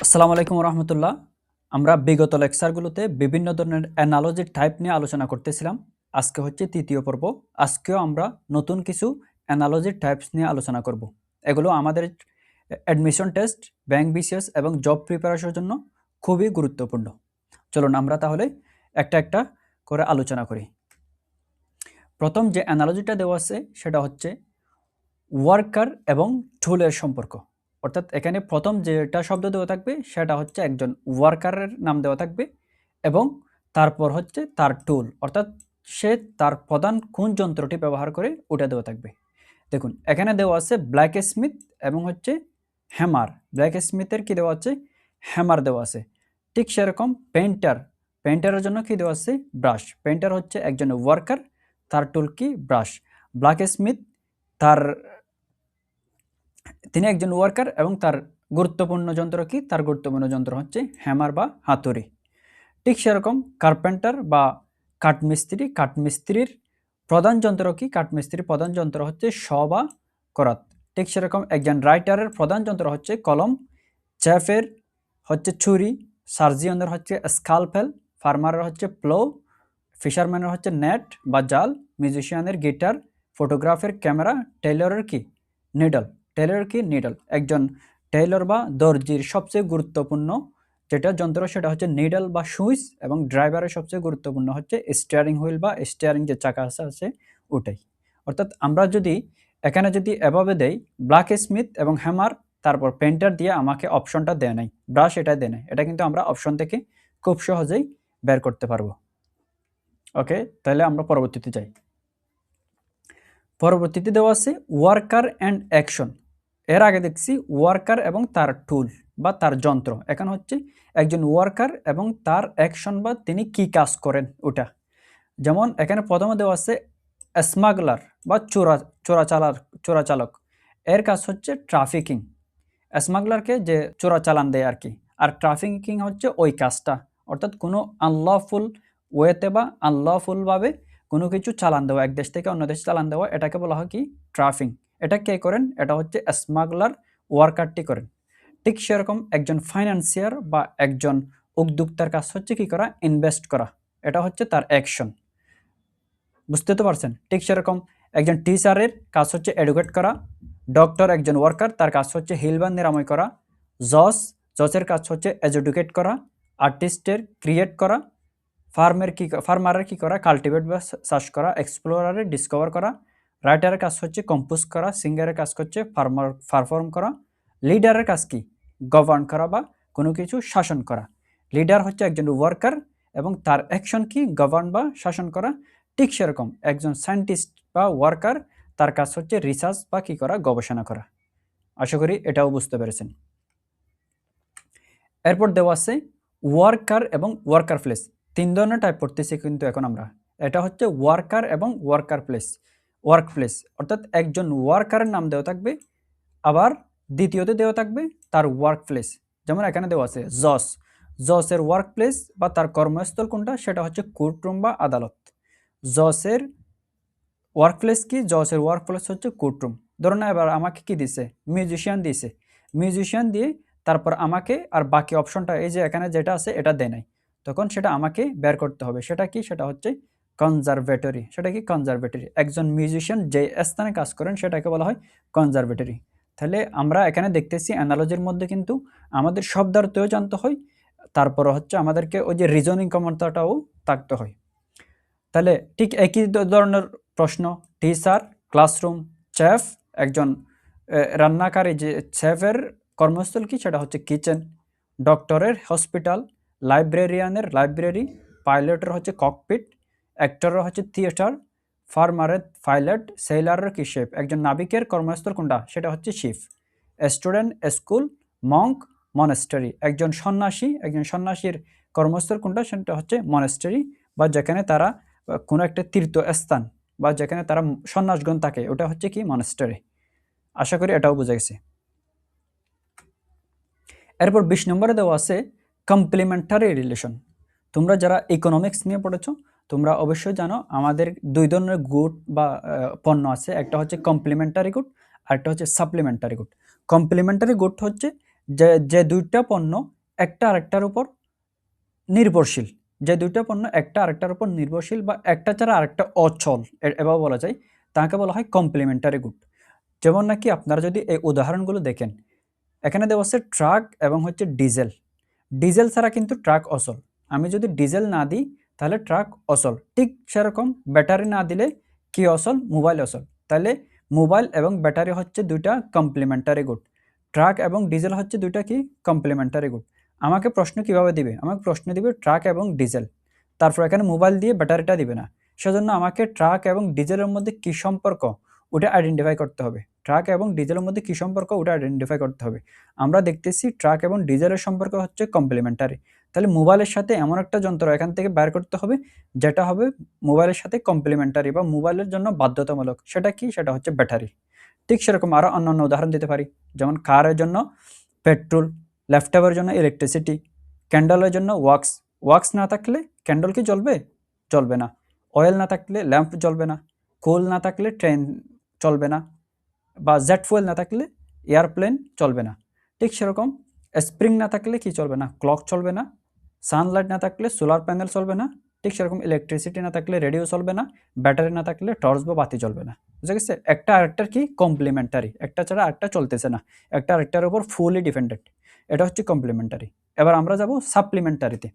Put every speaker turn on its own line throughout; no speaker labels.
আসসালামু আলাইকুম রহমতুল্লাহ। আমরা বিগত লেকচারগুলোতে বিভিন্ন ধরনের অ্যানালজি টাইপ নিয়ে আলোচনা করতেছিলাম। আজকে হচ্ছে তৃতীয় পর্ব। আজকেও আমরা নতুন কিছু অ্যানালজি টাইপস নিয়ে আলোচনা করব। এগুলো আমাদের অ্যাডমিশন টেস্ট, ব্যাংক বিসিএস এবং জব প্রিপারেশনের জন্য খুবই গুরুত্বপূর্ণ। চলুন আমরা তাহলে একটা একটা করে আলোচনা করি। প্রথম যে অ্যানালজিটা দেওয়া আছে সেটা হচ্ছে ওয়ার্কার এবং টুলের সম্পর্ক। অর্থাৎ এখানে প্রথম যেটা শব্দ দেওয়া থাকবে সেটা হচ্ছে একজন ওয়ার্কারের নাম দেওয়া থাকবে এবং তারপর হচ্ছে তার টুল, অর্থাৎ সে তার প্রধান কোন যন্ত্রটি ব্যবহার করে ওটা দেওয়া থাকবে। দেখুন এখানে দেওয়া আছে ব্ল্যাক স্মিথ এবং হচ্ছে হ্যামার। ব্ল্যাক স্মিথের কি দেওয়া আছে? হ্যামার দেওয়া আছে। ঠিক সেরকম পেন্টারের জন্য কি দেওয়া আছে? ব্রাশ। পেন্টার হচ্ছে একজন ওয়ার্কার, তার টুল কি? ব্রাশ। ব্ল্যাক স্মিথ তার তিনি একজন ওয়ার্কার এবং তার গুরুত্বপূর্ণ যন্ত্র কি? তার গুরুত্বপূর্ণ যন্ত্র হচ্ছে হ্যামার বা হাতুড়ি। ঠিক সেরকম কার্পেন্টার বা কাঠমিস্ত্রির প্রধান যন্ত্র কি? কাঠমিস্ত্রির প্রধান যন্ত্র হচ্ছে শ বা করাত। ঠিক সেরকম একজন রাইটারের প্রধান যন্ত্র হচ্ছে কলম। চেফের হচ্ছে ছুরি। সার্জিয়নের হচ্ছে স্কালপেল। ফার্মারের হচ্ছে প্লো। ফিশারম্যানের হচ্ছে নেট বা জাল। মিউজিশিয়ানের গিটার। ফটোগ্রাফের ক্যামেরা। টেইলরের কি? নিডল। টেইলর কি? নিডল। একজন টেইলর বা দর্জির সবচেয়ে গুরুত্বপূর্ণ যেটা যন্ত্র সেটা হচ্ছে নিডল বা সুইচ, এবং ড্রাইভারের সবচেয়ে গুরুত্বপূর্ণ হচ্ছে স্টিয়ারিং হুইল বা স্টিয়ারিং যে চাকা আছে ওটাই। অর্থাৎ আমরা যদি এখানে যদি এভাবে দেই ব্ল্যাক স্মিথ এবং হ্যামার, তারপর পেন্টার দিয়ে আমাকে অপশনটা দেয় নাই, ব্রাশ এটা দেয় নাই, এটা কিন্তু আমরা অপশন থেকে খুব সহজেই বের করতে পারবো। ওকে, তাহলে আমরা পরবর্তীতে যাই। পরবর্তীতে দেওয়া আছে ওয়ার্কার অ্যান্ড অ্যাকশন। এর আগে দেখছি ওয়ার্কার এবং তার টুল বা তার যন্ত্র। এখন হচ্ছে একজন ওয়ার্কার এবং তার অ্যাকশন বা তিনি কি কাজ করেন ওটা। যেমন এখানে প্রথমে দেওয়া আছে স্মাগলার বা চোরাচালক। এর কাজ হচ্ছে ট্রাফিকিং। স্মাগলারকে যে চোরাচালান দেয় আর কি। আর ট্রাফিকিং হচ্ছে ওই কাজটা, অর্থাৎ কোনো আনলফুল ওয়েতে বা আনলফুলভাবে কোনো কিছু চালান দেওয়া, এক দেশ থেকে অন্য দেশে চালান দেওয়া, এটাকে বলা হয় কি? ট্রাফিং। এটা কে করেন? এটা হচ্ছে স্মাগলার, ওয়ার্কারটি করেন। ঠিক সেরকম একজন ফাইন্যান্সিয়ার বা একজন উদ্যোক্তার কাজ হচ্ছে কি করা? ইনভেস্ট করা। এটা হচ্ছে তার অ্যাকশন। বুঝতে তো পারছেন? ঠিক সেরকম একজন টিচারের কাজ হচ্ছে এডুকেট করা। ডক্টর একজন ওয়ার্কার, তার কাজ হচ্ছে হিল বা নিরাময় করা। জজের কাজ হচ্ছে এডুকেট করা। আর্টিস্টের ক্রিয়েট করা। ফার্মারের কি করা? কাল্টিভেট বা চাষ করা। এক্সপ্লোরারের ডিসকভার করা। রাইটারের কাজ হচ্ছে কম্পোজ করা। সিঙ্গারের কাজ হচ্ছে পারফর্ম করা। লিডারের কাজ কি? গভর্ন করা বা কোনো কিছু শাসন করা। লিডার হচ্ছে একজন ওয়ার্কার এবং তার অ্যাকশন কি? গভর্ন বা শাসন করা। ঠিক সেরকম একজন সায়েন্টিস্ট বা ওয়ার্কার, তার কাজ হচ্ছে রিসার্চ বা কি করা? গবেষণা করা। আশা করি এটাও বুঝতে পেরেছেন। এরপর দেওয়া আছে ওয়ার্কার এবং ওয়ার্কার প্লেস। তিন ধরনের টাইপ পড়তেছি কিন্তু এখন আমরা। এটা হচ্ছে ওয়ার্কার এবং ওয়ার্কার প্লেস। ওয়ার্ক প্লেস অর্থাৎ একজন ওয়ার্কারের নাম দেওয়া থাকবে, আবার দ্বিতীয়তে দেওয়া থাকবে তার ওয়ার্ক প্লেস। যেমন এখানে দেওয়া আছে জসের ওয়ার্ক প্লেস বা তার কর্মস্থল কোনটা? সেটা হচ্ছে কোর্টরুম বা আদালত। জসের ওয়ার্ক প্লেস কি? জসের ওয়ার্ক প্লেস হচ্ছে কোর্টরুম। ধরুন এবার আমাকে কি দিছে? মিউজিশিয়ান দিয়ে তারপর আমাকে আর বাকি অপশনটা এই যে এখানে যেটা আছে এটা দেয় নাই, তখন সেটা আমাকে বের করতে হবে। সেটা কি? সেটা হচ্ছে কনজারভেটরি। সেটা কি? কনজারভেটরি। একজন মিউজিশিয়ান যে স্থানে কাজ করেন সেটাকে বলা হয় কনজারভেটরি। তাহলে আমরা এখানে দেখতেছি অ্যানালজির মধ্যে কিন্তু আমাদের শব্দার্থও জানতে হয়, তারপর হচ্ছে আমাদেরকে ওই যে রিজনিং ক্ষমতাটাও থাকতে হয়। তাহলে ঠিক একই ধরনের প্রশ্ন। Teacher, classroom. শেফ একজন রান্নাকারী, যে শেফের কর্মস্থল কি? সেটা হচ্ছে কিচেন। ডক্টরের হসপিটাল। লাইব্রেরিয়ানের লাইব্রেরি। পাইলটের হচ্ছে ককপিট। অ্যাক্টরের হচ্ছে থিয়েটার। ফার্মারের পাইলট। সেলারের কি? শেফ। একজন নাবিকের কর্মস্থল কোনটা? সেটা হচ্ছে শিপ। Student school. মঙ্ক মনেস্টারি। একজন সন্ন্যাসীর কর্মস্থল কোনটা? সেটা হচ্ছে মনেস্টারি, বা যেখানে তারা কোনো একটা তীর্থস্থান বা যেখানে তারা সন্ন্যাসগণ থাকে ওটা হচ্ছে কি? মনেস্টারি। আশা করি এটাও বোঝা গেছে। এরপর 20 নম্বরে দেওয়া আছে কমপ্লিমেন্টারি রিলেশন। তোমরা যারা ইকোনমিক্স নিয়ে পড়েছো তোমরা অবশ্যই জানো আমাদের দুই ধরনের গুড বা পণ্য আছে। একটা হচ্ছে কমপ্লিমেন্টারি গুড আর একটা হচ্ছে সাপ্লিমেন্টারি গুড। কমপ্লিমেন্টারি গুড হচ্ছে যে দুইটা পণ্য একটা আরেকটার উপর নির্ভরশীল, যে দুইটা পণ্য একটা আরেকটার উপর নির্ভরশীল বা একটা ছাড়া আরেকটা অচল এভাবে বলা যায়, তাকে বলা হয় কমপ্লিমেন্টারি গুড। যেমন নাকি আপনারা যদি এই উদাহরণগুলো দেখেন, এখানে দেওয়া আছে ট্রাক এবং হচ্ছে ডিজেল। ডিজেল ছাড়া কিন্তু ট্রাক অচল। আমি যদি ডিজেল না দিই তাহলে ট্রাক অচল। ঠিক সেরকম ব্যাটারি না দিলে কি অচল? মোবাইল অচল। তাহলে মোবাইল এবং ব্যাটারি হচ্ছে দুইটা কমপ্লিমেন্টারি গুড। ট্রাক এবং ডিজেল হচ্ছে দুইটা কি কমপ্লিমেন্টারি গুড। আমাকে প্রশ্ন কিভাবে দিবে? আমাকে প্রশ্ন দিবে ট্রাক এবং ডিজেল, তারপর এখানে মোবাইল দিয়ে ব্যাটারিটা দিবে না। সেজন্য আমাকে ট্রাক এবং ডিজেলের মধ্যে কি সম্পর্ক ওটা আইডেন্টিফাই করতে হবে। ট্রাক এবং ডিজেলের মধ্যে কি সম্পর্ক ওটা আইডেন্টিফাই করতে হবে। আমরা দেখতেছি ট্রাক এবং ডিজেলের সম্পর্ক হচ্ছে কমপ্লিমেন্টারি। তাহলে মোবাইলের সাথে এমন একটা যন্ত্র এখান থেকে বের করতে হবে যেটা হবে মোবাইলের সাথে কমপ্লিমেন্টারি বা মোবাইলের জন্য বাধ্যতামূলক। সেটা কি? সেটা হচ্ছে ব্যাটারি। ঠিক সেরকম আরও অন্যান্য উদাহরণ দিতে পারি, যেমন কারের জন্য পেট্রোল, ল্যাপটপের জন্য ইলেকট্রিসিটি, ক্যান্ডেলের জন্য ওয়াক্স। ওয়াক্স না থাকলে ক্যান্ডেল কি জ্বলবে? জ্বলবে না। অয়েল না থাকলে ল্যাম্প জ্বলবে না। কোল না থাকলে ট্রেন চলবে না, বা জেট ফুয়েল না থাকলে এয়ারপ্লেন চলবে না। ঠিক সেরকম স্প্রিং না থাকলে কি চলবে না? ক্লক চলবে না। সানলাইট না থাকলে সোলার প্যানেল চলবে না। ঠিক সেরকম ইলেকট্রিসিটি না থাকলে রেডিও চলবে না। ব্যাটারি না থাকলে টর্চ বা বাতি জ্বলবে না। বুঝা গেছে? একটা আরেকটার কি কমপ্লিমেন্টারি, একটা ছাড়া আরেকটা চলতেছে না, একটা আরেকটার উপর ফুলি ডিপেন্ডেন্ট। এটা হচ্ছে কমপ্লিমেন্টারি। এবার আমরা যাব সাপ্লিমেন্টারিতে।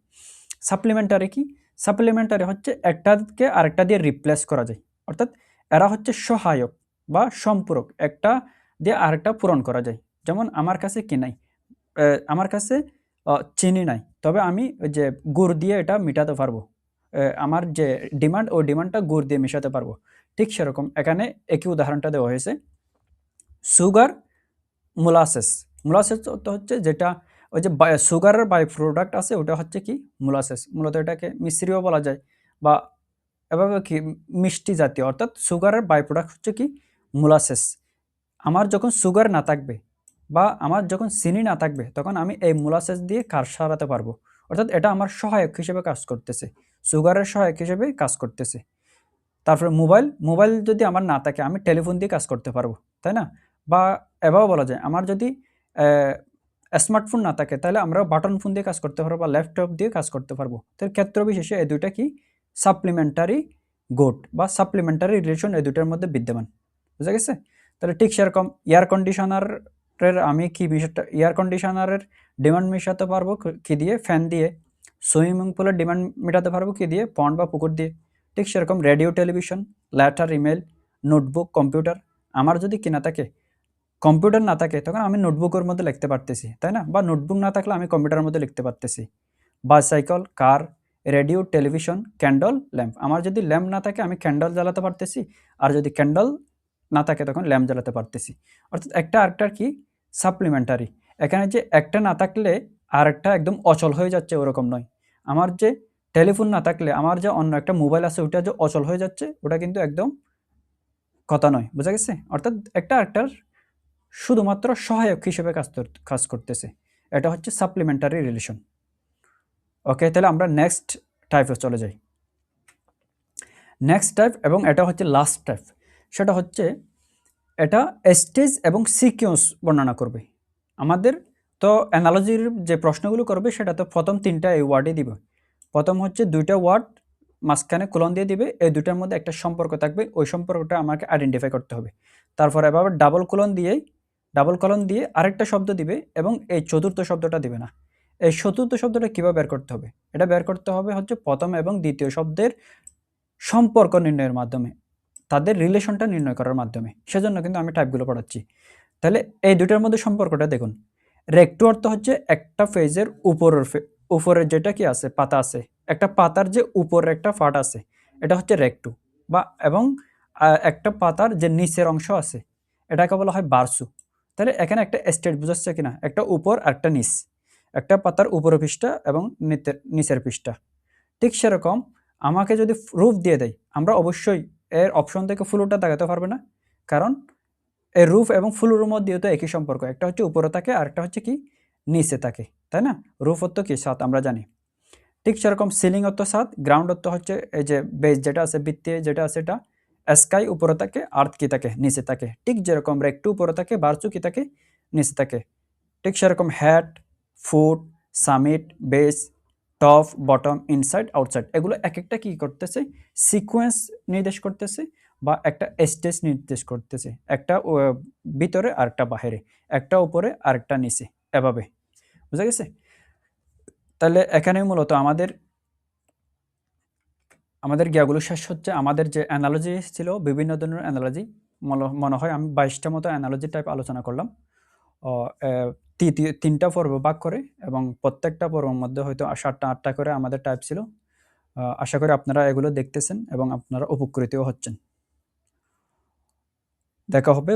সাপ্লিমেন্টারি কি? সাপ্লিমেন্টারি হচ্ছে একটাকে আরেকটা দিয়ে রিপ্লেস করা যায়, অর্থাৎ এরা হচ্ছে সহায়ক বা সম্পূরক, একটা দিয়ে আরেকটা পূরণ করা যায়। যেমন আমার কাছে কি নাই? আমার কাছে চিনি নাই, তবে আমি ওই যে গুড় দিয়ে এটা মেটাতে পারবো। আমার যে ডিমান্ড, ওই ডিমান্ডটা গুড় দিয়ে মেশাতে পারবো। ঠিক সেরকম এখানে একই উদাহরণটা দেওয়া হয়েছে। Sugar, molasses. মোলাসেস তো হচ্ছে যেটা ওই যে সুগারের বাই প্রোডাক্ট আছে, ওটা হচ্ছে কি? মোলাসেস। মূলত এটাকে মিশ্রিও বলা যায় বা এভাবে কি মিষ্টি জাতীয়, অর্থাৎ সুগারের বাই প্রোডাক্ট হচ্ছে কি? মোলাসেস। আমার যখন সুগার না থাকবে বা আমার যখন চিনি না থাকবে, তখন আমি এই মোলাসেস দিয়ে কাজ সারাতে পারবো। অর্থাৎ এটা আমার সহায়ক হিসেবে কাজ করতেছে, সুগারের সহায়ক হিসেবে কাজ করতেছে। তারপরে মোবাইল, মোবাইল যদি আমার না থাকে আমি টেলিফোন দিয়ে কাজ করতে পারবো, তাই না? বা এভাবেও বলা যায় আমার যদি স্মার্টফোন না থাকে তাহলে আমরা বাটন ফোন দিয়ে কাজ করতে পারবো বা ল্যাপটপ দিয়ে কাজ করতে পারবো। তো ক্ষেত্র বিশেষে এই দুইটা কি সাপ্লিমেন্টারি গুড বা সাপ্লিমেন্টারি রিলেশন এই দুইটার মধ্যে বিদ্যমান। বুঝা গেছে? তাহলে ঠিক সেরকম এয়ার কন্ডিশনারের আমি কি বিষয়টা, এয়ার কন্ডিশনারের ডিমান্ড মেশাতে পারবো কি দিয়ে? ফ্যান দিয়ে। সুইমিং পুলের ডিমান্ড মেটাতে পারবো কি দিয়ে? পন্ড বা পুকুর দিয়ে। ঠিক সেরকম radio, television, letter, email, notebook, computer. আমার যদি কি না থাকে, কম্পিউটার না থাকে, তখন আমি নোটবুকের মধ্যে লিখতে পারতেছি, তাই না? বা নোটবুক না থাকলে আমি কম্পিউটারের মধ্যে লিখতে পারতেছি। বাইসাইকেল, কার, রেডিও, টেলিভিশন, ক্যান্ডল, ল্যাম্প। আমার যদি ল্যাম্প না থাকে আমি ক্যান্ডল জ্বালাতে পারতেছি, আর যদি ক্যান্ডল না থাকে তখন ল্যাম্প জ্বালাতে পারতেছি। অর্থাৎ একটা আরেকটার কি সাপ্লিমেন্টারি। এখানে যে একটা না থাকলে আরেকটা একদম অচল হয়ে যাচ্ছে ওরকম নয়। আমার যে টেলিফোন না থাকলে আমার যে অন্য একটা মোবাইল আছে ওটা যে অচল হয়ে যাচ্ছে, ওটা কিন্তু একদম কথা নয়। বোঝা গেছে? অর্থাৎ একটা আরেকটার শুধুমাত্র সহায়ক হিসেবে কাজ করতেছে। এটা হচ্ছে সাপ্লিমেন্টারি রিলেশন। ওকে, তাহলে আমরা নেক্সট টাইপে চলে যাই। নেক্সট টাইপ, এবং এটা হচ্ছে লাস্ট টাইপ, সেটা হচ্ছে এটা স্টেজ এবং সিকোয়েন্স বর্ণনা করবে আমাদের। তো অ্যানালজির যে প্রশ্নগুলো করবে সেটা তো প্রথম তিনটা এই ওয়ার্ডে দিবে। প্রথম হচ্ছে দুইটা ওয়ার্ড মাঝখানে কোলন দিয়ে দিবে, এই দুইটার মধ্যে একটা সম্পর্ক থাকবে, ওই সম্পর্কটা আমাকে আইডেন্টিফাই করতে হবে। তারপর এবার ডাবল কলন দিয়ে আরেকটা শব্দ দিবে, এবং এই চতুর্থ শব্দটা দিবে না। এই চতুর্থ শব্দটা কীভাবে বের করতে হবে? এটা বের করতে হবে হচ্ছে প্রথম এবং দ্বিতীয় শব্দের সম্পর্ক নির্ণয়ের মাধ্যমে, তাদের রিলেশনটা নির্ণয় করার মাধ্যমে। সেজন্য কিন্তু আমি টাইপগুলো পড়াচ্ছি। তাহলে এই দুটার মধ্যে সম্পর্কটা দেখুন। রেক্টু অর্থ হচ্ছে একটা পেজের উপরের যেটা কি আছে, পাতা আছে, একটা পাতার যে উপরের একটা ফাট আছে, এটা হচ্ছে রেক্টু। বা এবং একটা পাতার যে নিচের অংশ আছে, এটাকে বলা হয় বারসু। তাহলে এখানে একটা স্টেট বুঝাচ্ছে কিনা, একটা উপর আর একটা নিচ, একটা পাতার উপরের পৃষ্ঠা এবং নিচের পৃষ্ঠা। ঠিক সেরকম আমাকে যদি রূপ দিয়ে দেয়, আমরা অবশ্যই এর অপশন থেকে ফুলটা দেখাতে পারবে না, কারণ এই রুফ এবং ফুলের মধ্যেও তো একই সম্পর্ক, একটা হচ্ছে উপরে থাকে আর একটা হচ্ছে কি নিচে থাকে, তাই না? রুফ অর্থ কি ছাদ, আমরা জানি। ঠিক সেরকম সিলিং অর্থ ছাদ, গ্রাউন্ড অর্থ হচ্ছে এই যে বেস যেটা আছে, ভিত্তি যেটা আছে, এটা স্কাই উপরে থাকে, আর্থ কি থাকে নিচে থাকে। ঠিক যেরকম রেক্টু উপরে থাকে, বারচু কি থাকে নিচে থাকে। ঠিক সেরকম hat, foot, summit, base, top, bottom, inside, outside, এগুলো এক একটা কি করতেছে, সিকোয়েন্স নির্দেশ করতেছে বা একটা স্টেজ নির্দেশ করতেছে, একটা ভিতরে আর একটা বাহিরে, একটা উপরে আর একটা নিচে, এভাবে। বুঝা গেছে? তাহলে এখানে মূলত আমাদের গিয়াগুলো শেষ হচ্ছে। আমাদের যে অ্যানালজি ছিল, বিভিন্ন ধরনের অ্যানালজি, মনে হয় আমি 22টা মতো অ্যানালজি টাইপ আলোচনা করলাম। তিনটা পর্ব ভাগ করে, এবং প্রত্যেকটা পর্বের মধ্যে হয়তো 7টা 8টা করে আমাদের টাইপ ছিল। আশা করি আপনারা এগুলো দেখতেছেন এবং আপনারা উপকৃতও হচ্ছেন। দেখা হবে